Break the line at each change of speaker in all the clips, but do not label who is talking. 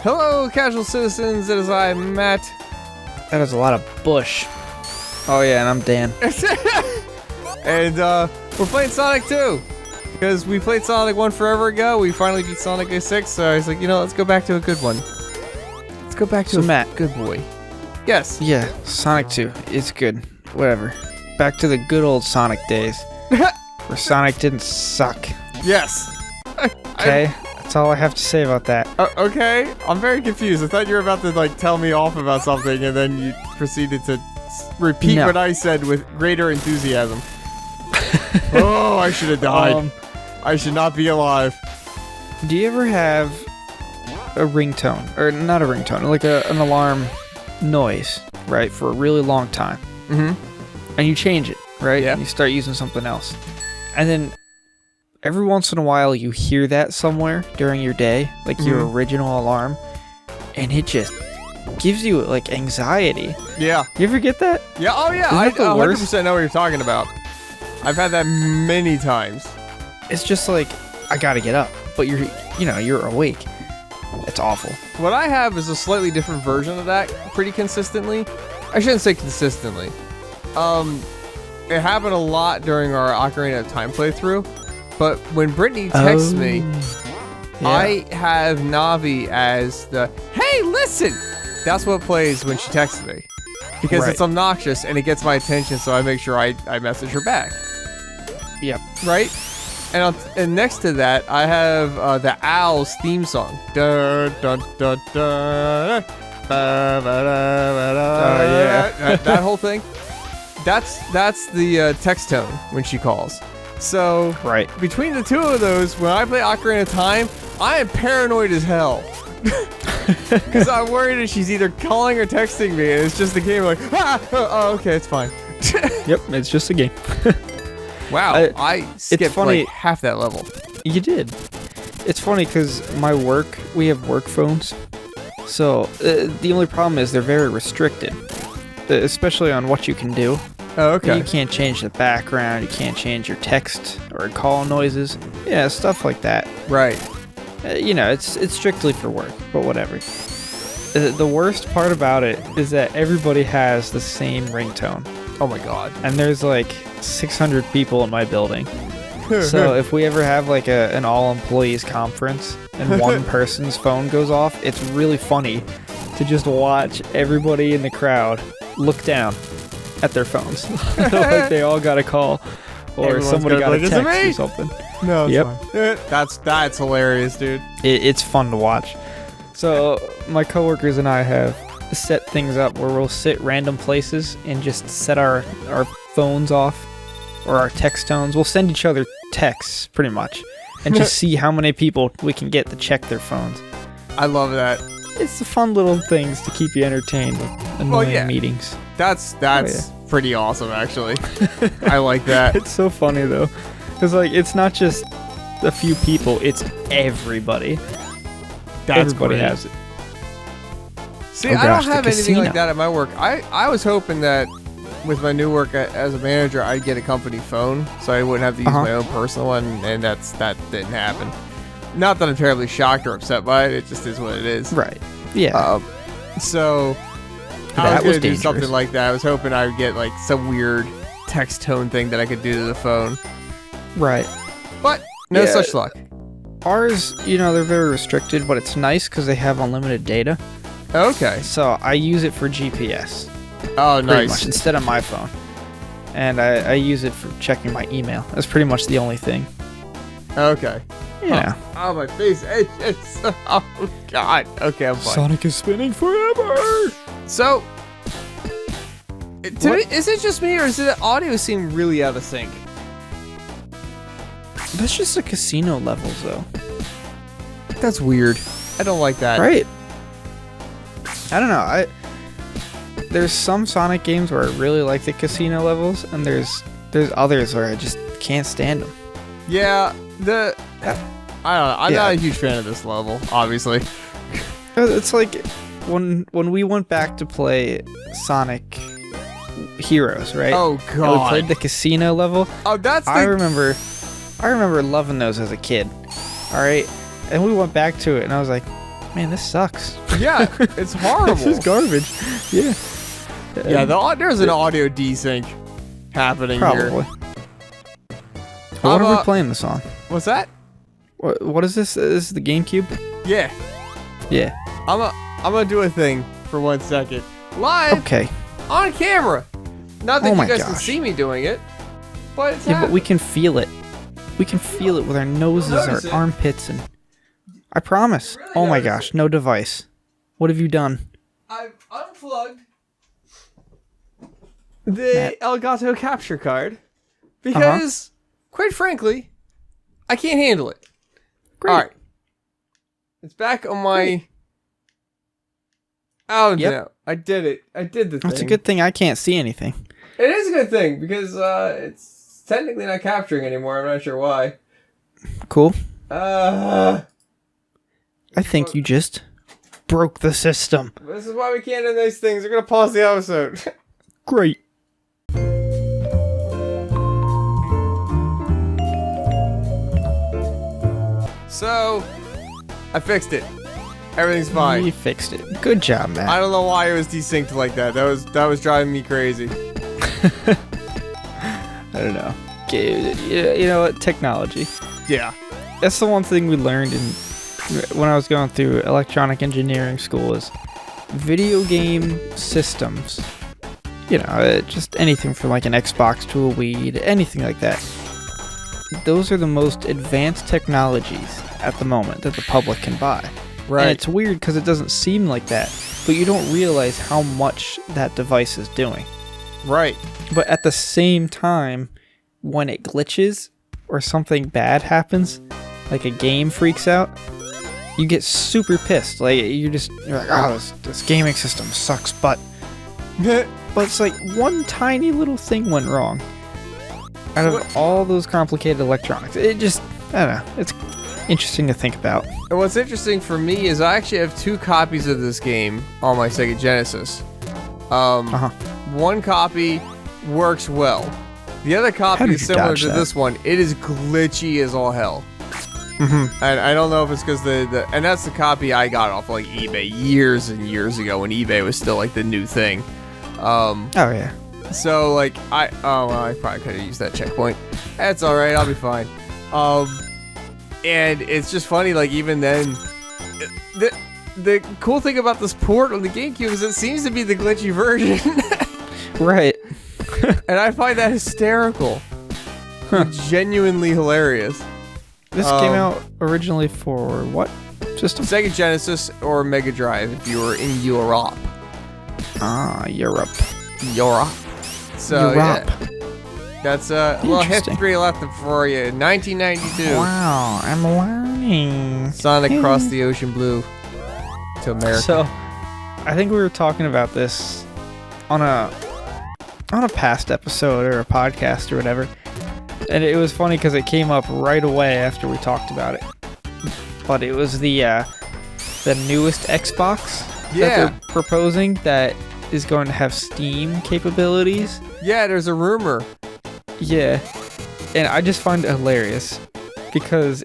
Hello, casual citizens. It is I, Matt.
That is a lot of bush. Oh yeah, and I'm Dan.
And we're playing Sonic 2. Because we played Sonic 1 forever ago. We finally beat Sonic 06. So I was like, let's go back to a good one. Let's go back to
Matt,
good boy. Yes.
Yeah, Sonic 2. It's good. Whatever. Back to the good old Sonic days. Where Sonic didn't suck.
Yes.
Okay? That's all I have to say about that.
Okay. I'm very confused. I thought you were about to tell me off about something, and then you proceeded to repeat what I said with greater enthusiasm. Oh, I should have died. I should not be alive.
Do you ever have a ringtone, or not a ringtone, like an alarm noise, right, for a really long time?
Mm-hmm.
And you change it, right?
Yeah.
And you start using something else. And then every once in a while you hear that somewhere during your day, like your original alarm, and it just gives you like anxiety.
Yeah.
You ever get that?
Yeah. Oh yeah. I 100% know what you're talking about. I've had that many times.
It's just like I gotta get up, but you're awake. It's awful.
What I have is a slightly different version of that pretty consistently. I shouldn't say consistently. It happened a lot during our Ocarina of Time playthrough, but when Brittany texts me,
yeah.
I have Navi as the, hey, listen! That's what plays when she texts me. Because it's obnoxious and it gets my attention, so I make sure I message her back.
Yep.
Right? And next to that, I have the Owls theme song. Dun, dun, dun, dun, that whole thing. That's the text tone when she calls. So between the two of those, when I play Ocarina of Time, I am paranoid as hell. Because I'm worried that she's either calling or texting me, and it's just a game like, okay, it's fine.
Yep, it's just a game.
Wow, I skipped like half that level.
You did. It's funny because we have work phones. So the only problem is they're very restricted, especially on what you can do.
Oh, okay.
You can't change the background, you can't change your text or call noises. Yeah, stuff like that.
Right.
It's strictly for work, but whatever. The worst part about it is that everybody has the same ringtone.
Oh my god.
And there's like 600 people in my building. So if we ever have like an all-employees conference and one person's phone goes off, it's really funny to just watch everybody in the crowd look down at their phones. Like they all got a call or somebody got a text or something.
No, it's fine. That's hilarious, dude.
It's fun to watch. So my coworkers and I have set things up where we'll sit random places and just set our phones off or our text tones. We'll send each other texts pretty much and just see how many people we can get to check their phones.
I love that.
It's the fun little things to keep you entertained with annoying meetings.
That's pretty awesome, actually. I like that.
It's so funny though, because like it's not just a few people; it's everybody. Everybody has it.
See, I don't have anything like that at my work. I was hoping that with my new work as a manager, I'd get a company phone, so I wouldn't have to use my own personal one, and that didn't happen. Not that I'm terribly shocked or upset by it. It just is what it is.
Right. Yeah.
So I was gonna do something like that. I was hoping I would get like some weird text tone thing that I could do to the phone.
Right.
But no such luck.
Ours, they're very restricted, but it's nice because they have unlimited data.
Okay.
So I use it for GPS.
Oh, nice.
Much, instead of my phone. And I use it for checking my email. That's pretty much the only thing.
Okay.
Yeah.
Oh, my face itches. Oh, God. Okay, I'm fine.
Sonic is spinning forever.
So, is it just me, or does the audio seem really out of sync?
That's just the casino levels, though.
That's weird. I don't like that.
Right. I don't know. There's some Sonic games where I really like the casino levels, and there's others where I just can't stand them.
Yeah, I don't know. I'm not a huge fan of this level, obviously.
It's like when we went back to play Sonic Heroes, right?
Oh God!
And we played the casino level.
Oh,
I remember loving those as a kid. All right, and we went back to it, and I was like, man, this sucks.
Yeah, it's horrible.
This is garbage. Yeah.
Yeah, there's an audio desync happening
Probably.
here.
What are we playing this on?
What's that?
What is this? This is the GameCube?
Yeah.
Yeah.
I'm gonna do a thing for 1 second. Live
Okay.
on camera. Not that
Oh
you
my
guys can
gosh.
see me doing it, but it's
Yeah, but
happening.
we can feel it. We can feel it with our noses, our
notice it.
armpits, and I promise.
Really
Oh my
notice
gosh, no device. What have you done?
I've unplugged the
Matt.
Elgato capture card because, quite frankly, I can't handle it.
Great.
All right, it's back on my. Oh
Yep.
no! I did it. I did the thing.
That's a good thing I can't see anything.
It is a good thing because it's technically not capturing anymore. I'm not sure why.
Cool.
Uh,
I think you just broke the system.
this is why we can't do these things. We're gonna pause the episode.
Great.
So, I fixed it. Everything's fine.
You fixed it. Good job, Matt.
I don't know why it was desynced like that. That was driving me crazy.
I don't know. You know what? Technology.
Yeah.
That's the one thing we learned when I was going through electronic engineering school is video game systems. You know, just anything from like an Xbox to a Wii to anything like that. Those are the most advanced technologies at the moment that the public can buy.
Right.
And it's weird because it doesn't seem like that, but you don't realize how much that device is doing.
Right.
But at the same time, when it glitches or something bad happens, like a game freaks out, you get super pissed. Like you're like, oh, this gaming system sucks, but it's like one tiny little thing went wrong. Out of all those complicated electronics, it just, I don't know, it's interesting to think about.
And what's interesting for me is I actually have 2 copies of this game on my Sega Genesis. One copy works well. The other
How
copy
did
is
you
similar
dodge
to
that?
this one. It is glitchy as all hell. And I don't know if it's because and that's the copy I got off like eBay years and years ago when eBay was still like the new thing.
Oh yeah.
So like I probably could have used that checkpoint. That's all right. I'll be fine. And it's just funny. Like even then, the cool thing about this port on the GameCube is it seems to be the glitchy version,
Right.
and I find that hysterical. Genuinely hilarious.
This came out originally for what system?
Sega Genesis or Mega Drive if you were in Europe.
Ah, Europe.
Europe. So
Europe.
yeah, that's well,
Interesting.
history left for you. 1992.
Wow, I'm learning.
Sonic crossed the ocean blue to America.
So, I think we were talking about this on a past episode or a podcast or whatever, and it was funny because it came up right away after we talked about it. But it was the newest Xbox that they're proposing that is going to have Steam capabilities.
Yeah, there's a rumor.
Yeah, and I just find it hilarious because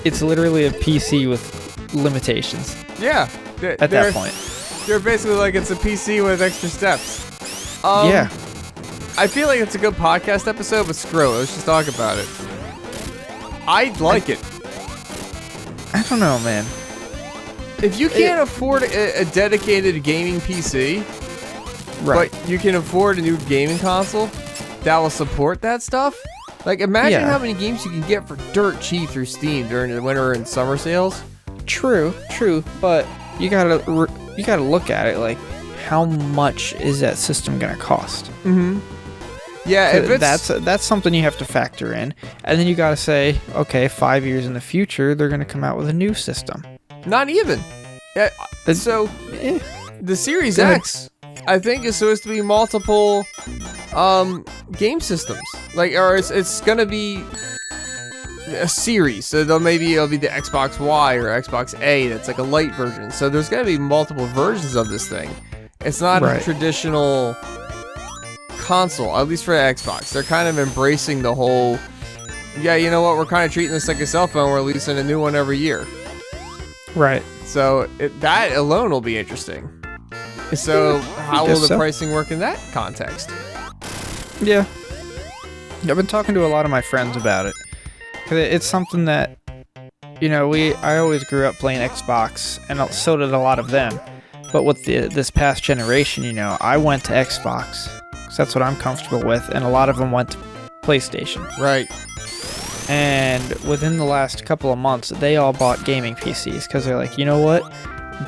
it's literally a PC with limitations.
Yeah.
At that point.
They're basically like it's a PC with extra steps.
Yeah.
I feel like it's a good podcast episode, but screw it. Let's just talk about it. I like it.
I don't know, man.
If you can't afford a dedicated gaming PC,
Right.
but you can afford a new gaming console that will support that stuff, like imagine how many games you can get for dirt cheap through Steam during the winter and summer sales.
True, but you gotta look at it like, how much is that system gonna cost?
Mm-hmm. Yeah, if it's,
that's something you have to factor in, and then you gotta say, okay, 5 years in the future, they're gonna come out with a new system.
not even. So the Series
Go ahead.
X, I think, is supposed to be multiple game systems. Like, or it's gonna be a series. So it'll be the Xbox Y or Xbox A. That's like a light version. So there's gonna be multiple versions of this thing. It's not a traditional console, at least for the Xbox. They're kind of embracing the whole. Yeah, you know what? We're kind of treating this like a cell phone. We're releasing a new one every year.
Right.
So that alone will be interesting. So how will the pricing work in that context?
Yeah. I've been talking to a lot of my friends about it. 'Cause it's something that, I always grew up playing Xbox, and so did a lot of them. But with this past generation, I went to Xbox, because that's what I'm comfortable with, and a lot of them went to PlayStation.
Right.
And within the last couple of months, they all bought gaming PCs, because they're like, you know what?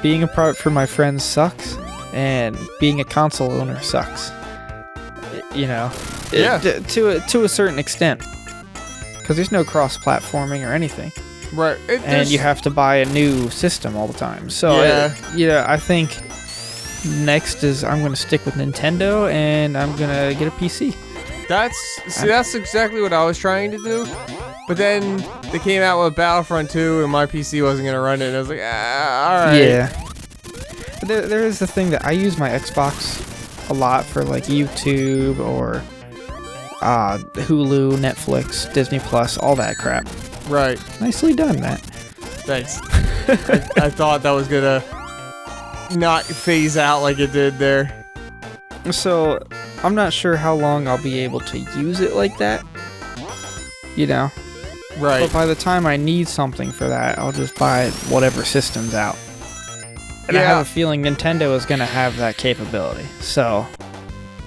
Being apart from my friends sucks, and being a console owner sucks.
Yeah.
To a certain extent. Because there's no cross-platforming or anything.
Right.
And you have to buy a new system all the time. So, I think next is I'm going to stick with Nintendo, and I'm going to get a PC.
That's exactly what I was trying to do. But then they came out with Battlefront 2, and my PC wasn't going to run it. And I was like, all right.
Yeah. There is the thing that I use my Xbox a lot for, like, YouTube or Hulu, Netflix, Disney Plus, all that crap.
Right.
Nicely done, Matt.
Thanks. I thought that was gonna not phase out like it did there.
So, I'm not sure how long I'll be able to use it like that.
Right.
But by the time I need something for that, I'll just buy whatever system's out. And I have a feeling Nintendo is gonna have that capability. So,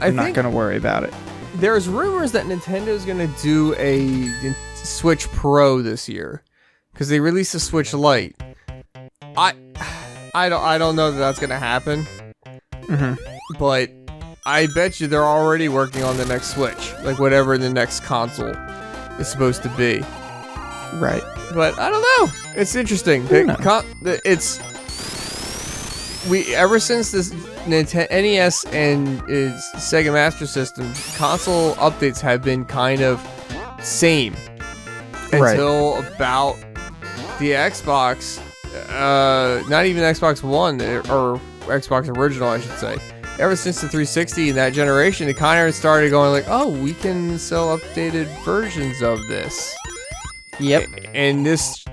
I'm not gonna worry about it.
There's rumors that Nintendo's gonna do a Switch Pro this year, because they released a Switch Lite. I don't know that that's gonna happen. But I bet you they're already working on the next Switch, like whatever the next console is supposed to be.
Right.
But I don't know. It's interesting. Ever since this Nintendo NES and its Sega Master System, console updates have been kind of same until about the Xbox, not even Xbox One or Xbox Original, I should say. Ever since the 360 and that generation, it kind of started going like, oh, we can sell updated versions of this.
Yep.
And this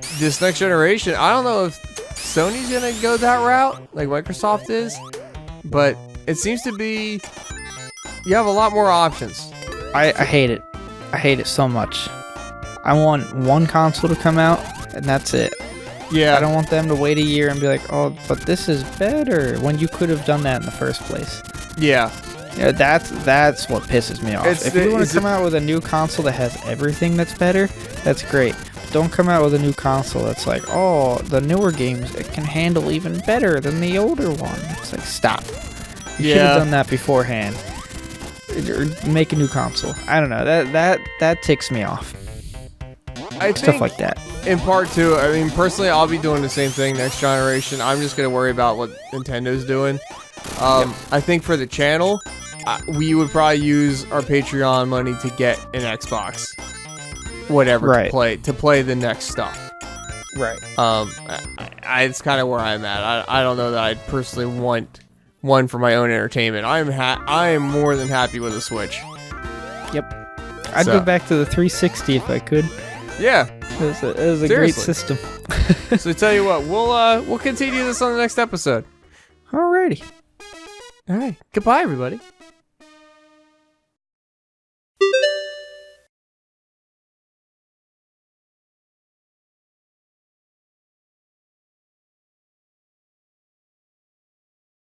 next generation, I don't know if Sony's gonna go that route like Microsoft is, but it seems to be you have a lot more options.
I hate it. I hate it so much. I want one console to come out, and that's it.
Yeah.
I don't want them to wait a year and be like, oh, but this is better, when you could have done that in the first place.
Yeah.
Yeah, that's what pisses me off. If you want to come out with a new console that has everything that's better, that's great. But don't come out with a new console that's like, oh, the newer games, it can handle even better than the older one. It's like, stop. You should have done that beforehand. Or make a new console. I don't know. That ticks me off. Stuff like that.
In part two, I mean, personally, I'll be doing the same thing next generation. I'm just going to worry about what Nintendo's doing. I think for the channel, we would probably use our Patreon money to get an Xbox. Whatever, to play the next stuff.
Right.
It's kind of where I'm at. I don't know that I'd personally want one for my own entertainment. I am more than happy with a Switch.
Yep. I'd go back to the 360 if I could.
Yeah.
It was a great system.
So I tell you what, we'll continue this on the next episode.
Alrighty.
All right. Goodbye, everybody.